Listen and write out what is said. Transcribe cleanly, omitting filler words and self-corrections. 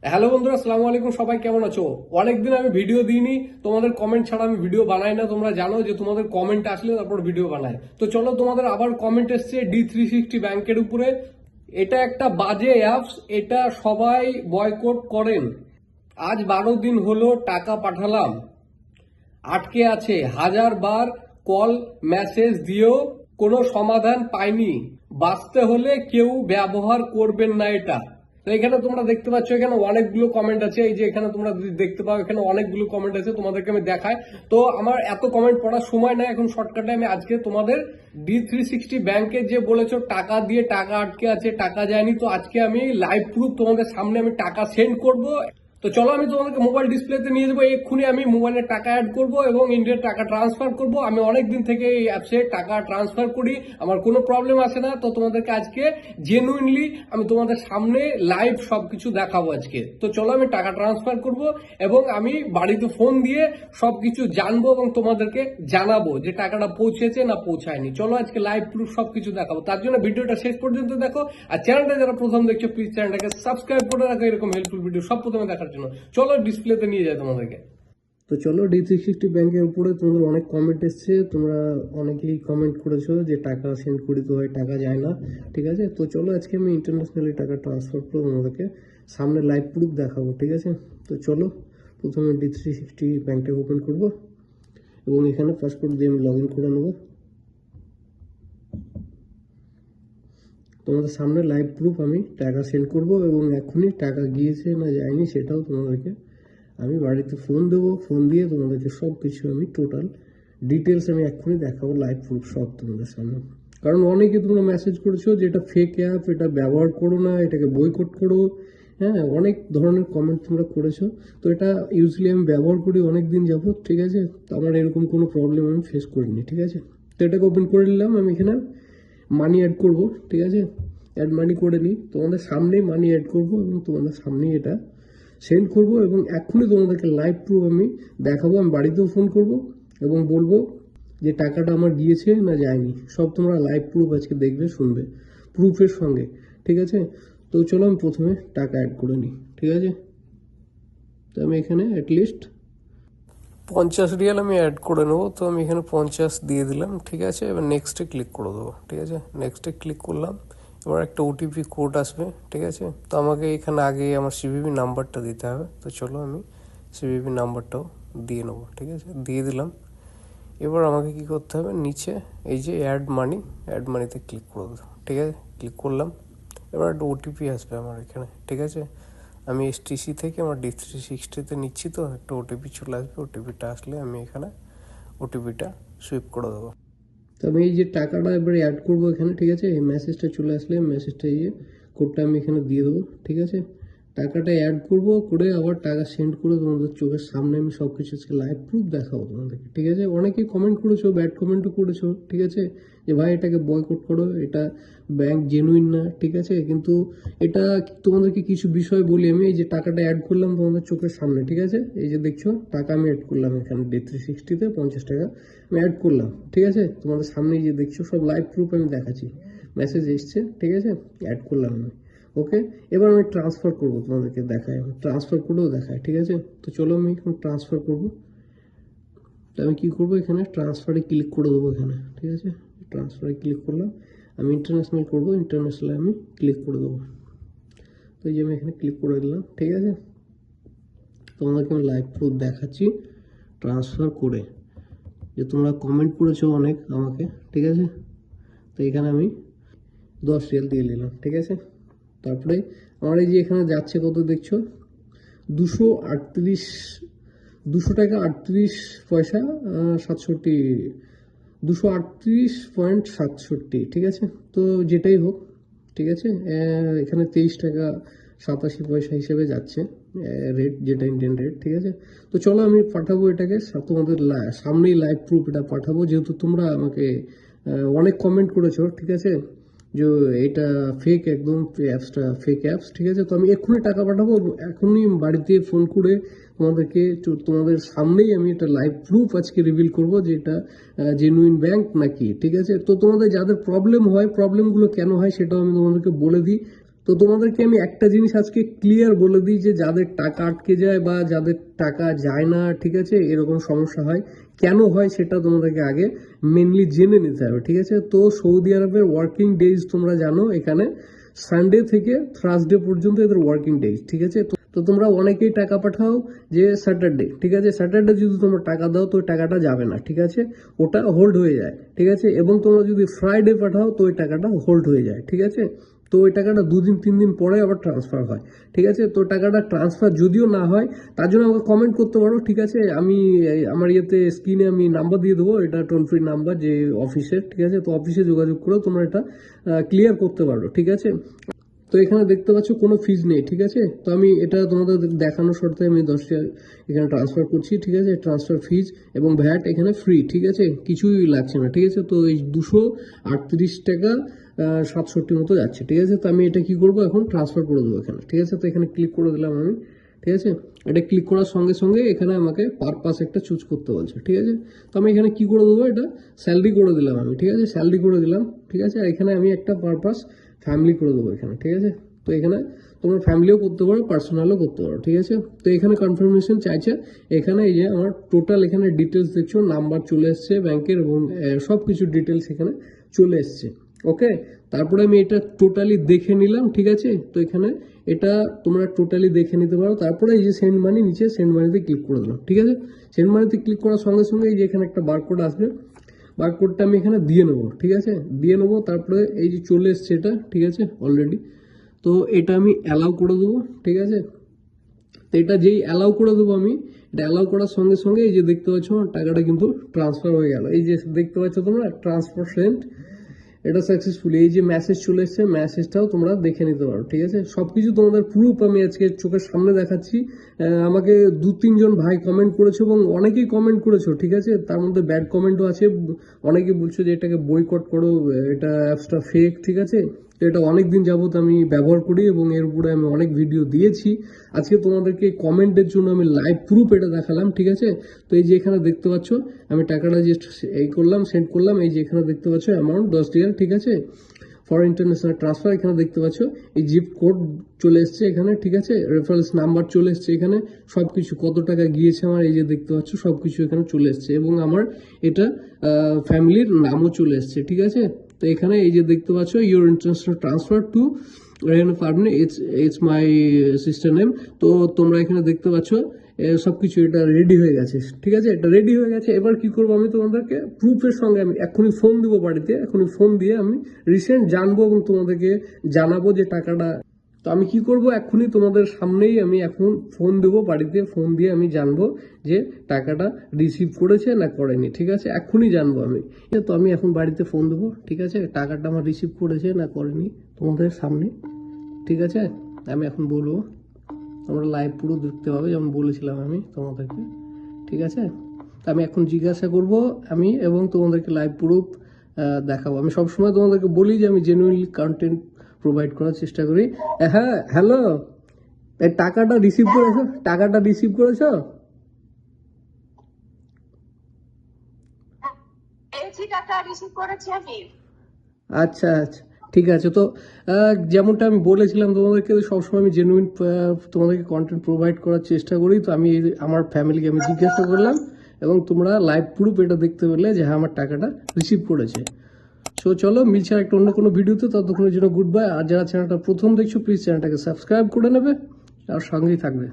Hello বন্ধুরা, আসসালামু আলাইকুম। সবাই কেমন আছো? অনেকদিন আমি ভিডিও দিইনি, তোমাদের কমেন্ট ছাড়া আমি ভিডিও বানাই না। তোমরা জানো যে তোমাদের কমেন্ট আসলে তারপর ভিডিও বানাই। তো চলো, তোমাদের আবার কমেন্ট এসছে D360 ব্যাংকের উপরে। এটা একটা বাজে অ্যাপস, এটা সবাই বয়কট করেন। আজ 12 দিন হলো টাকা পাঠালাম, আটকে আছে। 1000 বার কল মেসেজ দিয়েও কোনো সমাধান পাইনি। বাঁচতে হলে কেউ ব্যবহার করবেন না এটা। তো এখানে তোমরা দেখতে পাচ্ছ, এখানে অনেকগুলো কমেন্ট আছে। এই যে এখানে তোমরা যদি দেখতে পাও, এখানে অনেকগুলো কমেন্ট আছে, তোমাদেরকে আমি দেখাই। তো আমার এত কমেন্ট পড়ার সময় নাই, এখন শর্টকাটে আমি আজকে তোমাদের D360 ব্যাংকে যে বলেছো টাকা দিয়ে টাকা আটকে আছে, টাকা যায়নি, তো আজকে আমি লাইভ প্রুফ তোমাদের সামনে আমি টাকা সেন্ড করব। তো চলো, আমি তোমাদেরকে মোবাইল ডিসপ্লেতে নিয়ে যাবো। এক্ষুনি আমি মোবাইলে টাকা অ্যাড করব এবং ইন্ডিয়ার টাকা ট্রান্সফার করব। আমি অনেক দিন থেকে এই অ্যাপসে টাকা ট্রান্সফার করি, আমার কোনো প্রবলেম আসে না। তো তোমাদেরকে আজকে জেনুইনলি আমি তোমাদের সামনে লাইভ সবকিছু দেখাবো আজকে। তো চলো, আমি টাকা ট্রান্সফার করব এবং আমি বাড়িতে ফোন দিয়ে সবকিছু জানবো এবং তোমাদেরকে জানাবো যে টাকাটা পৌঁছেছে না পৌঁছায়নি। চলো, আজকে লাইভ প্রুফ সবকিছু দেখাবো। তার জন্য ভিডিওটা শেষ পর্যন্ত দেখো। আর চ্যানেলটা যারা প্রথম দেখছো, প্লিজ চ্যানেলটাকে সাবস্ক্রাইব করে রাখো এরকম হেল্পফুল ভিডিও সব প্রথমে দেখার জন্য। চলো, ডিসপ্লেতে নিয়ে যায় তোমাদেরকে। তো চলো, D360 ব্যাংকের উপরে তোমাদের অনেক কমেন্ট এসছে। তোমরা অনেকেই কমেন্ট করেছো যে টাকা সেন্ড করিতে হয়, টাকা যায় না। ঠিক আছে, তো চলো আজকে আমি ইন্টারন্যাশনালি টাকা ট্রান্সফার করে তোমাদেরকে সামনে লাইভ প্রুফ দেখাবো। ঠিক আছে, তো চলো, প্রথমে D360 ব্যাংকটা ওপেন করবো এবং এখানে পাসওয়ার্ড দিয়ে আমি লগ ইন করে নেবো। তোমাদের সামনে লাইভ প্রুফ আমি টাকা সেন্ড করব এবং এখনই টাকা গিয়েছে না যায়নি সেটাও তোমাদেরকে আমি বাড়িতে ফোন দেবো। ফোন দিয়ে তোমাদেরকে সব কিছু আমি টোটাল ডিটেলস আমি এক্ষুনি দেখাবো, লাইভ প্রুফ সব তোমাদের সামনে। কারণ অনেকে তোমরা মেসেজ করেছো যে এটা ফেক অ্যাপ, এটা ব্যবহার করো না, এটাকে বয়কট করো। হ্যাঁ, অনেক ধরনের কমেন্ট তোমরা করেছো। তো এটা ইউজুয়ালি আমি ব্যবহার করি অনেক দিন যাবত। ঠিক আছে, তো আমার এরকম কোনো প্রবলেম আমি ফেস করিনি। ঠিক আছে, তো এটাকে ওপেন করে নিলাম। আমি এখানে মানি অ্যাড করব। ঠিক আছে, অ্যাড মানি করে নিই। তোমাদের সামনেই মানি অ্যাড করব এবং তোমাদের সামনেই এটা সেন্ড করব এবং এক্ষুনি তোমাদেরকে লাইভ প্রুফ আমি দেখাবো। আমি বাড়িতেও ফোন করব এবং বলবো যে টাকাটা আমার গিয়েছে না যায়নি। সব তোমরা লাইভ প্রুফ আজকে দেখবে, শুনবে প্রুফের সঙ্গে। ঠিক আছে, তো চলো আমি প্রথমে টাকা অ্যাড করে নিই। ঠিক আছে, তো আমি এখানে অ্যাটলিস্ট 50 রিয়াল আমি অ্যাড করে নেবো। তো আমি এখানে 50 দিয়ে দিলাম। ঠিক আছে, এবার নেক্সটে ক্লিক করে দেবো। ঠিক আছে, নেক্সটে ক্লিক করলাম। এবার একটা ওটিপি কোড আসবে। ঠিক আছে, তো আমাকে এখানে আগে আমার সিভিভি নাম্বারটা দিতে হবে। তো চলো আমি সিভিভি নাম্বারটাও দিয়ে নেবো। ঠিক আছে, দিয়ে দিলাম। এবার আমাকে কি করতে হবে, নিচে এই যে অ্যাড মানিতে ক্লিক করে দেবো। ঠিক আছে, ক্লিক করলাম। এবার একটা ওটিপি আসবে আমার এখানে। ঠিক আছে, আমি এসটিসি থেকে আমার D360-তে নিচ্ছি, তো একটা ওটিপি চলে আসবে। ওটিপিটা আসলে আমি এখানে ওটিপিটা সুইপ করে দেবো। তো আমি এই যে টাকাটা এবারে অ্যাড করবো এখানে। ঠিক আছে, এই মেসেজটা চলে আসলে মেসেজটা এই কোডটা আমি এখানে দিয়ে দেবো। ঠিক আছে, টাকাটা অ্যাড করবো করে আবার টাকা সেন্ড করে তোমাদের চোখের সামনে আমি সব কিছু লাইভ প্রুফ দেখাবো তোমাদেরকে। ঠিক আছে, অনেকেই কমেন্ট করেছো, ব্যাড কমেন্টও করেছো। ঠিক আছে, যে ভাই এটাকে বয়কট করো, এটা ব্যাংক জেনুইন না। ঠিক আছে, কিন্তু এটা তোমাদেরকে কিছু বিষয় বলি আমি। এই যে টাকাটা অ্যাড করলাম তোমাদের চোখের সামনে। ঠিক আছে, এই যে দেখছো টাকা আমি অ্যাড করলাম এখানে D360-তে 50 টাকা আমি অ্যাড করলাম। ঠিক আছে, তোমাদের সামনে যে দেখছো সব লাইভ প্রুফ আমি দেখাচ্ছি। মেসেজ এসছে। ঠিক আছে, অ্যাড করলাম আমি। ওকে, এবার আমি ট্রান্সফার করবো, তোমাদেরকে দেখাই, ট্রান্সফার করেও দেখায়। ঠিক আছে, তো চলো আমি এখন ট্রান্সফার করবো। তো আমি কী করবো, এখানে ট্রান্সফারে ক্লিক করে দেবো এখানে। ঠিক আছে, ট্রান্সফারে ক্লিক করলাম। আমি ইন্টারন্যাশনাল করবো, ইন্টারন্যাশনালে আমি ক্লিক করে দেবো। তো এই যে আমি এখানে ক্লিক করে দিলাম। ঠিক আছে, তোমাদেরকে আমি লাইভ প্রুফ দেখাচ্ছি ট্রান্সফার করে, যে তোমরা কমেন্ট করেছো অনেক আমাকে। ঠিক আছে, তো এখানে আমি 10 রিয়াল দিয়ে নিলাম। ঠিক আছে, তারপরে আমার এই যে এখানে যাচ্ছে কত দেখছো, 238 200 টাকা 38 পয়সা 67, 238.67। ঠিক আছে, তো যেটাই হোক। ঠিক আছে, এখানে 23 টাকা 87 পয়সা হিসেবে যাচ্ছে রেট, যেটা ইন্ডিয়ান রেট। ঠিক আছে, তো চলো আমি পাঠাবো এটাকে তোমাদের সামনেই লাইভ প্রুফ এটা পাঠাবো, যেহেতু তোমরা আমাকে অনেক কমেন্ট করেছো। ঠিক আছে, যে এটা ফেক, একদম অ্যাপসটা ফেক অ্যাপস। ঠিক আছে, তো আমি এক্ষুনি টাকা পাঠাবো, এখনই বাড়িতে ফোন করে তোমাদেরকে, তোমাদের সামনেই আমি এটা লাইভ প্রুফ আজকে রিভিল করব যে এটা জেনুইন ব্যাংক নাকি। ঠিক আছে, তো তোমাদের যাদের প্রবলেম হয়, প্রবলেমগুলো কেন হয় সেটাও আমি তোমাদেরকে বলে দিই। তো তোমাদেরকে আমি একটা জিনিস আজকে ক্লিয়ার বলে দিই যে যাদের টাকা আটকে যায় বা যাদের টাকা যায় না, ঠিক আছে, এরকম সমস্যা হয় কেন হয় সেটা তোমাদেরকে আগে মেনলি জেনে নিতে হবে, ঠিক আছে। তো সৌদি আরবের ওয়ার্কিং ডেজ তোমরা জানো, এখানে সানডে থেকে থার্সডে পর্যন্ত এদের ওয়ার্কিং ডেজ, ঠিক আছে। তো তোমরা অনেকেই টাকা পাঠাও যে স্যাটারডে, ঠিক আছে, স্যাটারডে যদি তোমরা টাকা দাও তো টাকাটা যাবে না, ঠিক আছে, ওটা হোল্ড হয়ে যায়, ঠিক আছে। এবং তোমরা যদি ফ্রাইডে পাঠাও তো ওই টাকাটা হোল্ড হয়ে যায়, ঠিক আছে। তো ওই টাকাটা 2-3 দিন পরে আবার ট্রান্সফার হয়, ঠিক আছে। তো টাকাটা ট্রান্সফার যদিও না হয় তার জন্য আমাকে কমেন্ট করতে পারো, ঠিক আছে। আমি আমার ইয়েতে স্ক্রিনে আমি নাম্বার দিয়ে দেবো, এটা টোল ফ্রি নাম্বার যে অফিসের, ঠিক আছে। তো অফিসে যোগাযোগ করে তোমরা এটা ক্লিয়ার করতে পারো, ঠিক আছে। তো এখানে দেখতে পাচ্ছ কোনো ফিজ নেই, ঠিক আছে। তো আমি এটা তোমাদের দেখানোর শর্তে আমি 10 টাকা এখানে ট্রান্সফার করছি, ঠিক আছে। ট্রান্সফার ফিজ এবং ভ্যাট এখানে ফ্রি, ঠিক আছে, কিছুই লাগছে না, ঠিক আছে। তো এই 238 টাকা 67 মতো যাচ্ছে, ঠিক আছে। তো আমি এটা কি করব, এখন ট্রান্সফার করে দেবো এখানে, ঠিক আছে। তো এখানে ক্লিক করে দিলাম আমি, ঠিক আছে। এটা ক্লিক করার সঙ্গে সঙ্গে এখানে আমাকে পারপাস একটা চুজ করতে বলছে, ঠিক আছে। তো আমি এখানে কি করে দেবো, এটা স্যালারি করে দিলাম আমি, ঠিক আছে, স্যালারি করে দিলাম, ঠিক আছে। আর এখানে আমি একটা পারপাস ফ্যামিলি করে দেবো এখানে, ঠিক আছে। তো এখানে তোমরা ফ্যামিলিও করতে পারো, পার্সোনালও করতে পারো, ঠিক আছে। তো এখানে কনফার্মেশন চাইছে, এখানে এই যে আমার টোটাল এখানে ডিটেলস দেখছো, নাম্বার চলে এসছে ব্যাংকের এবং সব কিছু ডিটেলস এখানে চলে এসছে, ওকে। তারপরে আমি এটা টোটালি দেখে নিলাম, ঠিক আছে। তো এখানে এটা তোমরা টোটালি দেখে নিতে পারো। তারপরে এই যে সেন্ড মানি, নিচে সেন্ড মানিতে ক্লিক করে দিলাম, ঠিক আছে। সেন্ড মানিতে ক্লিক করার সঙ্গে সঙ্গে এই যে এখানে একটা বারকোড আসবে, বারকোডটা আমি এখানে দিয়ে নেবো, ঠিক আছে, দিয়ে নেবো। তারপরে এই যে চলে এসছে এটা, ঠিক আছে, অলরেডি। তো এটা আমি অ্যালাউ করে দেবো, ঠিক আছে। তো এটা যেই অ্যালাউ করে দেবো আমি, এটা অ্যালাউ করার সঙ্গে সঙ্গে এই যে দেখতে পাচ্ছ টাকাটা কিন্তু ট্রান্সফার হয়ে গেল। এই যে দেখতে পাচ্ছ তোমরা ট্রান্সফার সেন্ট, এটা সাকসেসফুলি, এই যে মেসেজ চলে এসছে, মেসেজটাও তোমরা দেখে নিতে পারো, ঠিক আছে। সবকিছু তোমাদের প্রুফ আমি আজকে চোখের সামনে দেখাচ্ছি। আমাকে 2-3 জন ভাই কমেন্ট করেছো এবং অনেকেই কমেন্ট করেছো, ঠিক আছে। তার মধ্যে ব্যাড কমেন্টও আছে, অনেকে বলছো যে এটাকে বয়কট করো, এটা অ্যাপসটা ফেক, ঠিক আছে। তো এটা অনেকদিন যাবত আমি ব্যবহার করি এবং এর উপরে আমি অনেক ভিডিও দিয়েছি। আজকে তোমাদেরকে কমেন্টের জন্য আমি লাইভ প্রুফ এটা দেখালাম, ঠিক আছে। তো এই যে এখানে দেখতে পাচ্ছ আমি টাকাটা জাস্ট এই করলাম, সেন্ড করলাম। এই যে এখানে দেখতে পাচ্ছ অ্যামাউন্ট 10 টাকা, ঠিক আছে, ফর ইন্টারন্যাশনাল ট্রান্সফার। এখানে দেখতে পাচ্ছ এই জিপ কোড চলে এসছে এখানে, ঠিক আছে, রেফারেন্স নাম্বার চলে এসছে এখানে, সবকিছু কত টাকা গিয়েছে আমার এই যে দেখতে পাচ্ছ সবকিছু এখানে চলে এসছে এবং আমার এটা ফ্যামিলির নামও চলে এসছে, ঠিক আছে। তো এখানে এই যে দেখতে পাচ্ছ your international transfer to Rehana Fermin, it's my sister name. তো তোমরা এখানে দেখতে পাচ্ছ সবকিছু এটা রেডি হয়ে গেছে, ঠিক আছে, এটা রেডি হয়ে গেছে। এবার কি করবো, আমি তোমাদেরকে প্রুফের সঙ্গে আমি এখনই ফোন দিব বাড়িতে, এখনই ফোন দিয়ে আমি রিসেন্ট জানবো এবং তোমাদেরকে জানাবো যে টাকাটা। তো আমি কি করব, এখনই তোমাদের সামনেই আমি এখন ফোন দেবো বাড়িতে, ফোন দিয়ে আমি জানবো যে টাকাটা রিসিভ করেছে না করেনি, ঠিক আছে, এখনই জানবো আমি। তো আমি এখন বাড়িতে ফোন দেবো, ঠিক আছে, টাকাটা আমার রিসিভ করেছে না করেনি তোমাদের সামনে, ঠিক আছে, আমি এখন বলবো। তোমরা লাইভ পুরো দেখতে পাবে যেমন বলেছিলাম আমি তোমাদেরকে, ঠিক আছে। আমি এখন জিজ্ঞাসা করব আমি এবং তোমাদেরকে লাইভ প্রুফ দেখাবো। আমি সবসময় তোমাদেরকে বলি যে আমি জেনুইনলি কন্টেন্ট প্রোভাইড করার চেষ্টা করি। হ্যাঁ, হ্যালো, এই টাকাটা রিসিভ করেছো, টাকাটা রিসিভ করেছো? টাকা রিসিভ করেছি আমি। আচ্ছা আচ্ছা, ঠিক আছে। তো যেমনটা আমি বলেছিলাম তোমাদেরকে, সবসময় আমি জেনুইন তোমাদেরকে কন্টেন্ট প্রোভাইড করার চেষ্টা করি। তো আমি আমার ফ্যামিলিকে আমি জিজ্ঞাসা করলাম এবং তোমরা লাইভ প্রুফ এটা দেখতে পেলে যে হ্যাঁ আমার টাকাটা রিসিভ করেছে। সো চলো মিলছে একটা অন্য কোনো ভিডিওতে, ততক্ষণের জন্য গুড বাই। আর যারা চ্যানেলটা প্রথম দেখছো প্লিজ চ্যানেলটাকে সাবস্ক্রাইব করে নেবে আর সঙ্গেই থাকবে।